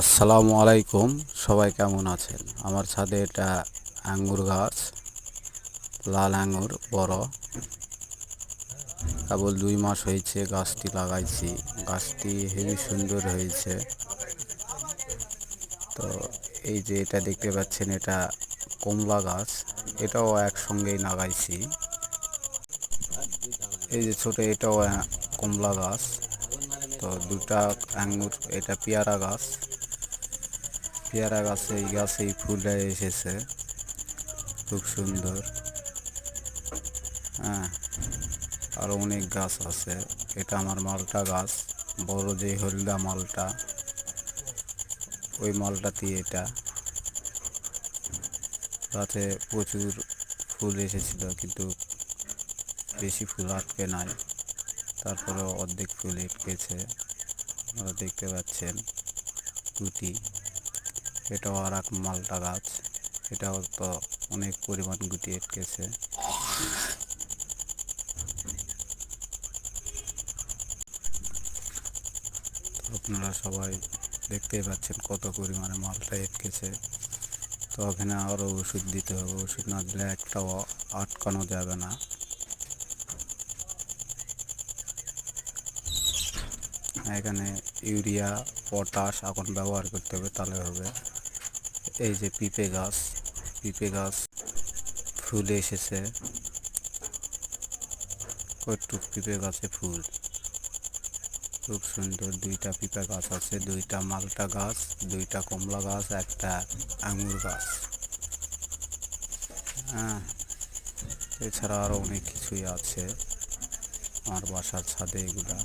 আসসালামু আলাইকুম। সবাই কেমন আছেন? আমার ছাদে এটা আঙ্গুর গাছ, লাল আঙ্গুর বড়। কেবল 2 মাস হয়েছে গাছটি লাগাইছি। গাছটি হেবি সুন্দর হয়েছে। তো এই যে এটা দেখতে পাচ্ছেন, এটা কমলা গাছ, এটাও একসঙ্গেই লাগাইছি। এই যে ছোট, এটাও কমলা গাছ। তো দুটা আঙ্গুর, এটা পেয়ারা গাছ। পেয়ারা গাছে এই গাছেই ফুল এসেছে, খুব সুন্দর। হ্যাঁ, আরও অনেক গাছ আছে। এটা আমার মালটা গাছ, বড় যে হলদা মালটা, ওই মালটাতে এটা গাছে প্রচুর ফুল এসেছিল, কিন্তু বেশি ফুল আটকে নাই। তারপরে অর্ধেক ফুল আটকেছে, আপনারা দেখতে পাচ্ছেন গুটি। এটাও আর এক মালটা গাছ, এটাও তো অনেক পরিমাণ গুটি আটকেছে। আপনারা সবাই দেখতেই পাচ্ছেন কত পরিমাণে মালটা আটকেছে। তো ওখানে আরও ওষুধ দিতে হবে, ওষুধ না দিলে একটাও আটকানো যাবে না। এখানে ইউরিয়া, পটাশ এখন ব্যবহার করতে হবে, তাহলে হবে। এই যে পিঁপে গাছ, পিঁপে গাছ ফুল এসেছে, কয়েকটু পিঁপে গাছে ফুল খুব সুন্দর। 2টা পিঁপে গাছ আছে, 2টা মালটা গাছ, 2টা কমলা গাছ, একটা আঙুর গাছ। হ্যাঁ, এছাড়া আরও অনেক কিছুই আছে আমার বাসার ছাদে, এগুলা।